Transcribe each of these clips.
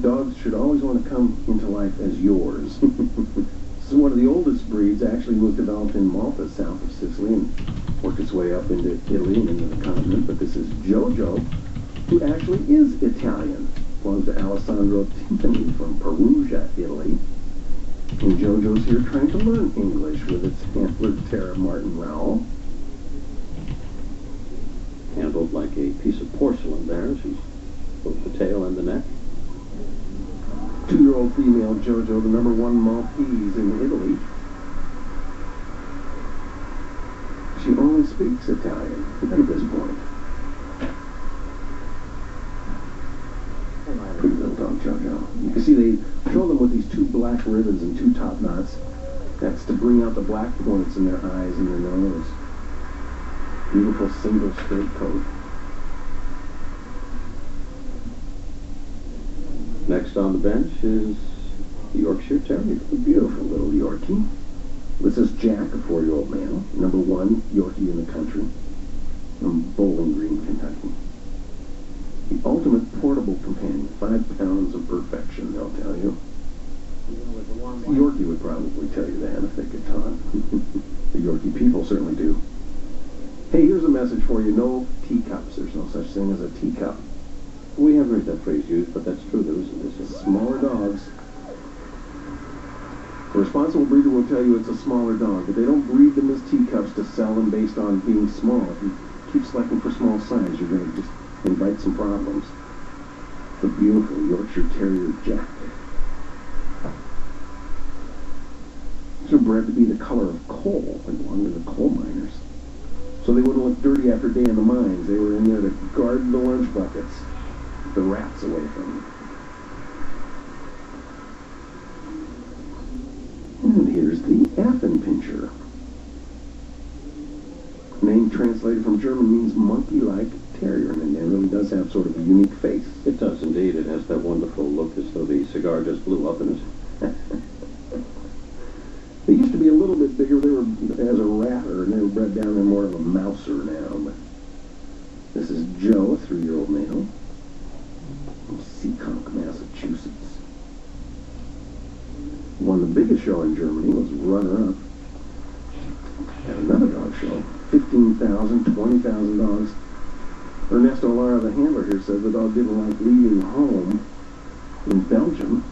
dogs should always want to come into life as yours. This is one of the oldest breeds. Actually was developed in Malta, south of Sicily, and worked its way up into Italy and into the continent. But this is Jojo, who actually is Italian. Belongs to Alessandro Timpani from Perugia, Italy. And Jojo's here trying to learn English with its handler, Tara Martin Rowell. Handled like a piece of porcelain there. She's both the tail and the neck. 2-year-old female Jojo, the #1 Maltese in Italy. She only speaks Italian at this point. Pretty little dog, Jojo. You can see they show them with these 2 black ribbons and 2 top knots. That's to bring out the black points in their eyes and their nose. Beautiful single straight coat. Next on the bench is the Yorkshire Terrier. A beautiful little Yorkie. This is Jack, a 4-year-old male. #1 Yorkie in the country. From Bowling Green, Kentucky. The ultimate portable companion. 5 pounds of perfection, they'll tell you. The Yorkie would probably tell you that if they could talk. The Yorkie people certainly do. Hey, here's a message for you. No teacups. There's no such thing as a teacup. We have heard that phrase used, but that's true. There isn't this. Smaller dogs. A responsible breeder will tell you it's a smaller dog, but they don't breed them as teacups to sell them based on being small. If you keep selecting for small size, you're going to just invite some problems. The beautiful Yorkshire Terrier Jack. These are bred to be the color of coal. They belong to the coal miners. So they wouldn't look dirty after a day in the mines. They were in there to guard the lunch buckets. The rats away from them. And here's the Affenpinscher. Name translated from German means monkey-like terrier, and it really does have sort of a unique face. It does indeed. It has that wonderful look as though the cigar just blew up in it. They used to be a little bit bigger. They were as a ratter, and they were bred down. They're more of a mouser now. But this is Joe, a 3-year-old male. From Seekonk, Massachusetts. Won the biggest show in Germany, was runner-up. At another dog show, 15,000, 20,000 dogs. Ernesto Lara, the handler here, says the dog didn't like leaving home in Belgium,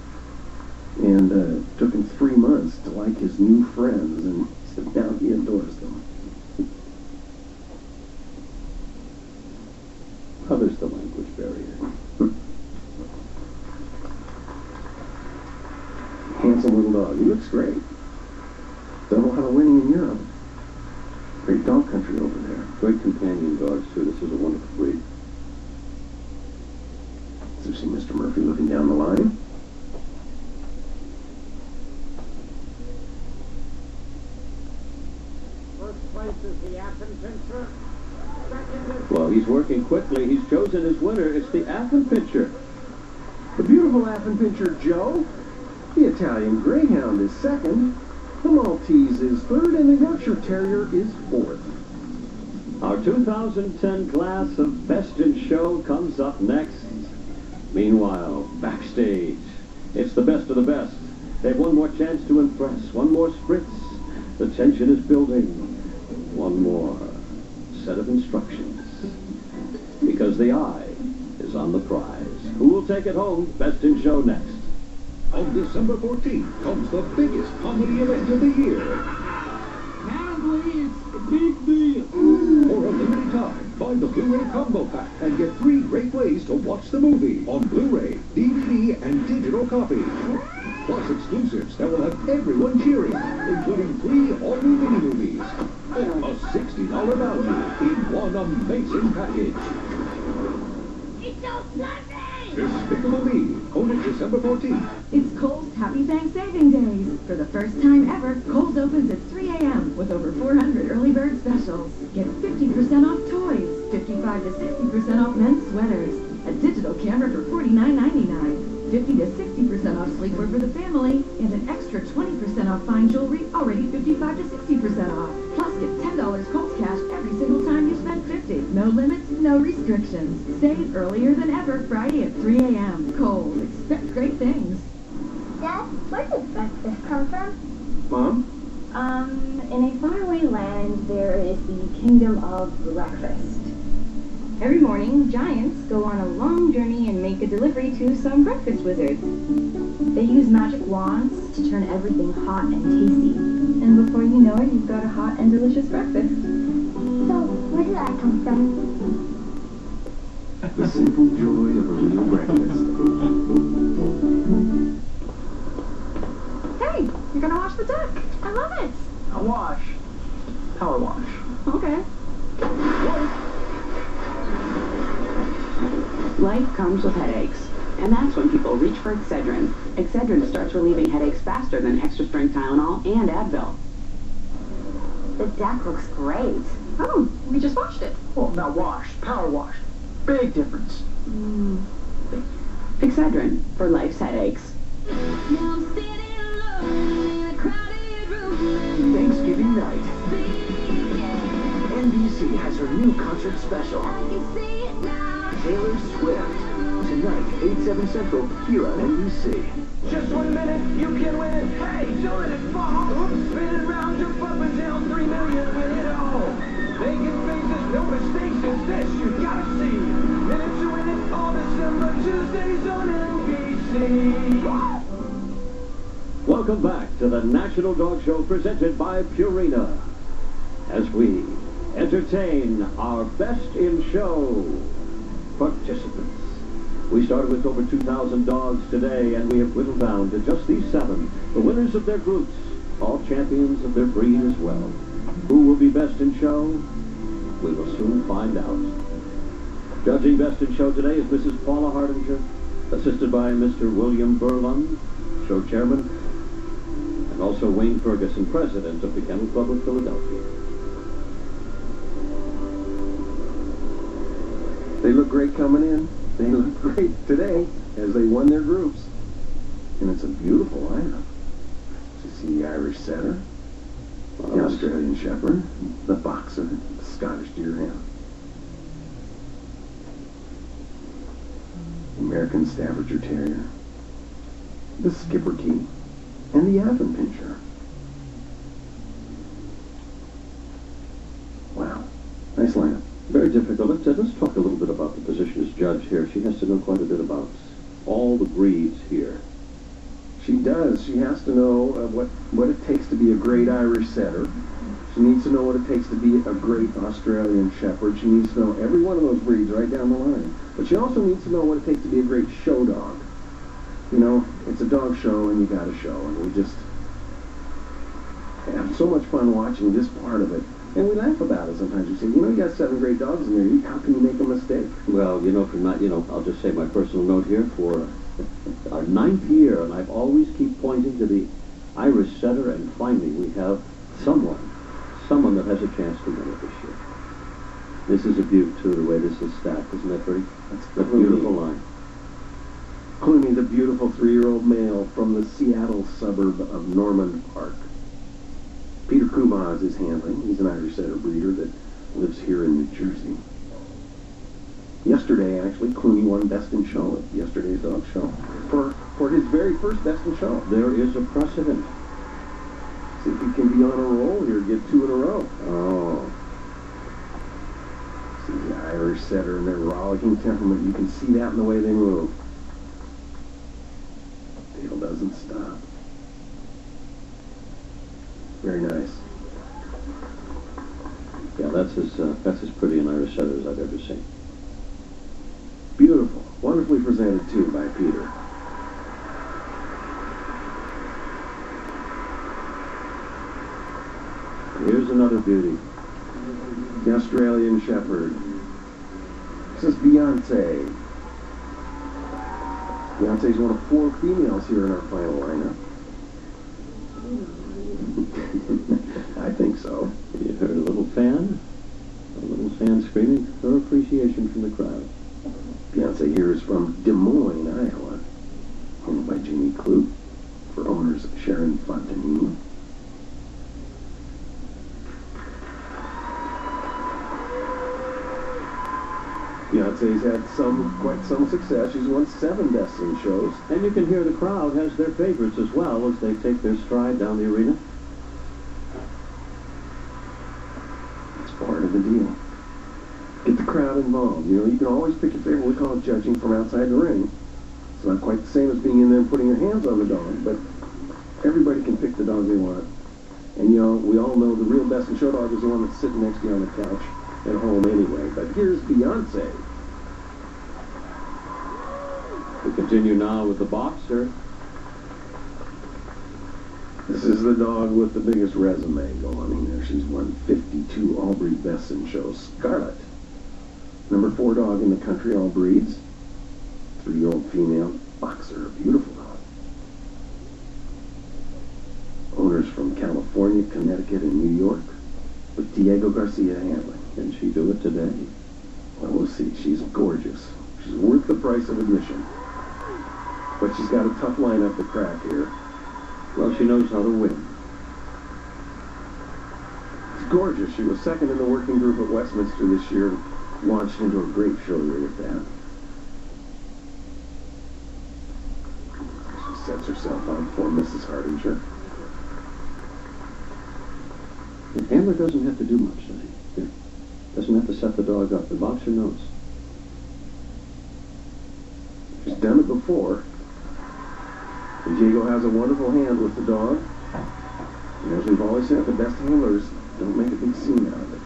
and took him 3 months to like his new friends, and said now he adores them. Oh, there's the language barrier. Handsome little dog. He looks great. Done a lot of winning in Europe. Great dog country over there. Great companion dogs, too. This is a wonderful breed. So you see Mr. Murphy looking down the line. First place is the Affenpinscher. Second is... Well, he's working quickly. He's chosen his winner. It's the Affenpinscher. The beautiful Affenpinscher Joe. The Italian Greyhound is second. The Maltese is third, and the Yorkshire Terrier is fourth. Our 2010 class of Best in Show comes up next. Meanwhile, backstage, it's the best of the best. They have one more chance to impress, one more spritz. The tension is building. One more set of instructions. Because the eye is on the prize. Who will take it home? Best in Show next. On December 14th comes the biggest comedy event of the year. Apparently it's a big deal. For a limited time, buy the Blu-ray combo pack and get 3 great ways to watch the movie on Blu-ray, DVD, and digital copy. Plus exclusives that will have everyone cheering, including 3 all-new mini-movies. A $60 value in one amazing package. It's so fluffy! Despicable Me, only December 14th. It's Kohl's Happy Thanksgiving Days. For the first time ever, Kohl's opens at 3 a.m. with over 400 early bird specials. Get 50% off toys, 55 to 60% off men's sweaters, a digital camera for $49.99, 50 to 60% off sleepwear for the family, and an extra 20% off fine jewelry, already 55 to 60% off. Plus, get $10 Kohl's cash every single time you spend $50. No limits, no restrictions. Save earlier than ever Friday at 3 a.m. Kohl's. Expect great and there is the Kingdom of Breakfast. Every morning, giants go on a long journey and make a delivery to some breakfast wizards. They use magic wands to turn everything hot and tasty. And before you know it, you've got a hot and delicious breakfast. So, where did I come from? The simple joy of a real breakfast. Hey, you're gonna wash the deck. I love it. A wash. Power wash. Okay. Life comes with headaches, and that's when people reach for Excedrin. Excedrin starts relieving headaches faster than extra-strength Tylenol and Advil. The deck looks great. Oh, we just washed it. Well, not wash. Power wash. Big difference. Excedrin for life's headaches. Thanksgiving night. NBC has her new concert special. Taylor Swift. Tonight, 8/7 Central, here on NBC. Just 1 minute, you can win it. Hey, don't let it fall. Spin it round, jump up and down, 3 million, win it all. Making faces, no mistakes, it's this you gotta see. Minute to win it, all December, Tuesdays on NBC. Welcome back to the National Dog Show presented by Purina as we entertain our best in show participants. We started with over 2,000 dogs today, and we have whittled down to just these 7, the winners of their groups, all champions of their breed as well. Who will be best in show? We will soon find out. Judging best in show today is Mrs. Paula Hardinger, assisted by Mr. William Burlund, show chairman, and also Wayne Ferguson, president of the Kennel Club of Philadelphia. They look great coming in. They look great today as they won their groups. And it's a beautiful lineup. You see the Irish Setter, the Australian Shepherd, the Boxer, the Scottish Deerhound, the American Staffordshire Terrier, the Schipperke, and the Affenpinscher. Wow. Nice lineup. Very difficult. Let's talk a little bit about the position as judge here. She has to know quite a bit about all the breeds here. She does. She has to know what it takes to be a great Irish Setter. She needs to know what it takes to be a great Australian Shepherd. She needs to know every one of those breeds right down the line. But she also needs to know what it takes to be a great show dog. You know, it's a dog show and you got a show. And we just have so much fun watching this part of it. And we laugh about it sometimes. We say, you know, you got 7 great dogs in there. How can you make a mistake? Well, I'll just say my personal note here for our 9th year, and I've always keep pointing to the Irish Setter, and finally we have someone that has a chance to win it this year. This is a beaut, too, the way this is stacked. Isn't that pretty? That's a beautiful line. Clooney's a beautiful 3-year-old male from the Seattle suburb of Norman Park. Peter Kuba is his handling. He's an Irish Setter breeder that lives here in New Jersey. Yesterday, actually, Clooney won Best in Show at yesterday's dog show for his very first Best in Show. There is a precedent. See if he can be on a roll here, get 2 in a row. Oh. See the Irish Setter and their rollicking temperament. You can see that in the way they move. Tail doesn't stop. Very nice. Yeah, that's as pretty an Irish Setter as I've ever seen. Beautiful. Wonderfully presented, too, by Peter. Here's another beauty. The Australian Shepherd. This is Beyonce. Beyonce's one of 4 females here in our final lineup. I think so. You heard a little fan screaming her appreciation from the crowd. Beyonce here is from Des Moines, Iowa. Owned by Jamie Kloop for owners Sharon Fontanini. Beyonce's had quite some success. She's won 7 Best in Shows. And you can hear the crowd has their favorites as well as they take their stride down the arena. involved. You know, you can always pick your favorite. We call it judging from outside the ring. It's not quite the same as being in there and putting your hands on the dog, but everybody can pick the dog they want. And, you know, we all know the real best in show dog is the one that's sitting next to you on the couch at home anyway. But here's Beyonce. We continue now with the boxer. This is the dog with the biggest resume going here. She's won 52 all breed bests in shows. Scarlet. Number 4 dog in the country, all breeds. 3-year-old female boxer, a beautiful dog. Owners from California, Connecticut, and New York, with Diego Garcia handling. Can she do it today? Well, we'll see. She's gorgeous. She's worth the price of admission. But she's got a tough lineup to crack here. Well, she knows how to win. It's gorgeous. She was second in the working group at Westminster this year. Launched into a great show here with that. She sets herself on for Mrs. Hardinger. The handler doesn't have to do much, does he? Doesn't have to set the dog up. The boxer knows. She's done it before. And Diego has a wonderful hand with the dog. And as we've always said, the best handlers don't make a big scene out of it.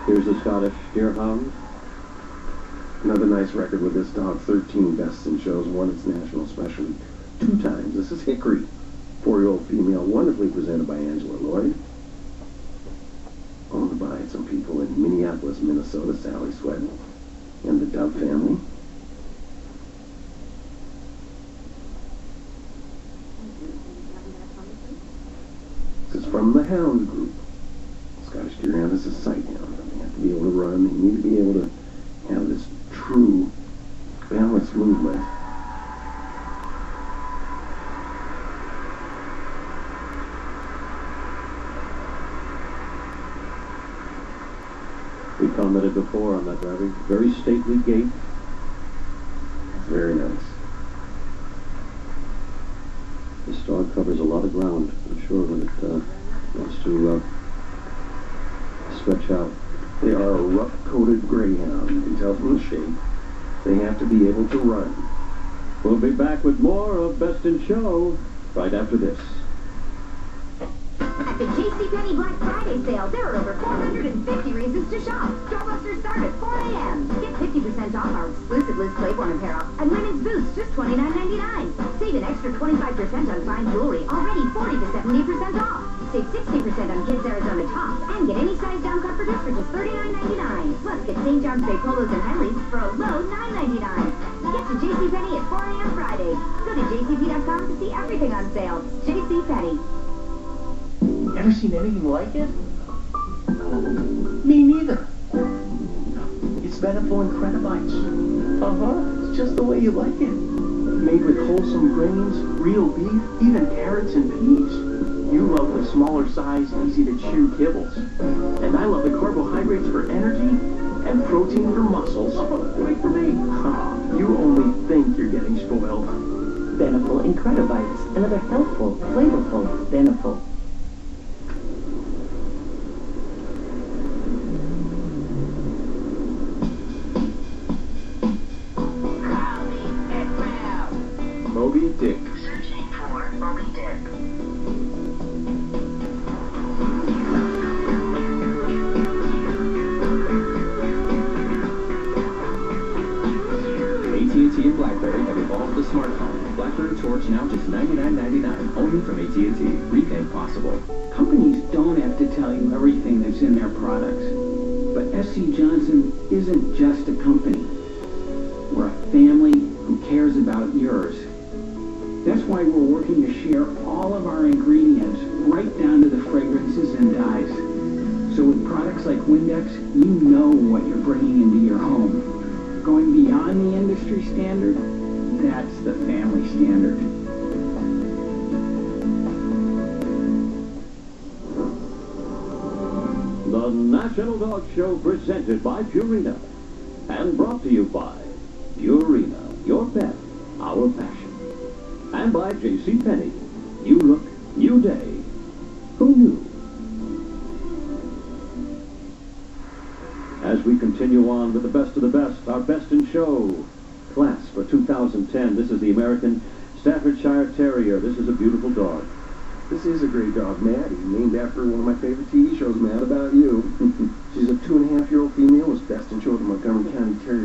Here's the Scottish Deerhound. Another nice record with this dog. 13 bests in shows. Won its national specialty 2 times. This is Hickory. 4-year-old female. Wonderfully presented by Angela Lloyd. Owned by some people in Minneapolis, Minnesota. Sally Sweat and the Dove family. This is from the Hound group. Scottish Deerhound is a sight hound. They have to be able to run. They need to be able to have this true balanced movement. We commented before on that very stately gait. Very nice. This dog covers a lot of ground, I'm sure, when it wants to stretch out. They are a rough-coated greyhound. You can tell from the shape. They have to be able to run. We'll be back with more of Best in Show right after this. At the JCPenney Black Friday sale, there are over 450 reasons to shop. Doorbusters start at 4 a.m. Get 50% off our exclusive Liz Claiborne apparel and women's boots, just $29.99. Save an extra 25% on fine jewelry, already 40 to 70% off. Save 60% on kids' Arizona tops and get any size down comforters for just $39.99. Plus, get St. John's Bay polos and Henleys for a low $9.99. Get to JCPenney at 4 a.m. Friday. Go to jcp.com to see everything on sale. JCPenney. Ever seen anything like it? Me neither. It's Beneful Incredibites. It's just the way you like it. Made with wholesome grains, real beef, even carrots and peas. You love the smaller size, easy to chew kibbles. And I love the carbohydrates for energy and protein for muscles. Right for me. You only think you're getting spoiled. Beneful Incredibites. Another healthful, flavorful Beneful. Moby Dick. Searching for Moby Dick. AT&T and BlackBerry have evolved the smartphone. BlackBerry Torch now just $99.99, only from AT&T. Repay possible. Companies don't have to tell you everything that's in their products. But SC Johnson isn't just a company. We're a family who cares about yours. That's why we're working to share all of our ingredients right down to the fragrances and dyes. So with products like Windex, you know what you're bringing into your home. Going beyond the industry standard, that's the family standard. The National Dog Show presented by Purina and brought to you by Purina, your pet, our passion. And by JCPenney. You look, you day. Who knew? As we continue on with the best of the best, our best in show class for 2010. This is the American Staffordshire Terrier. This is a beautiful dog. This is a great dog, Maddie, named after one of my favorite TV shows, Mad About You. She's a 2.5-year-old female, was best in show at the Montgomery County Terrier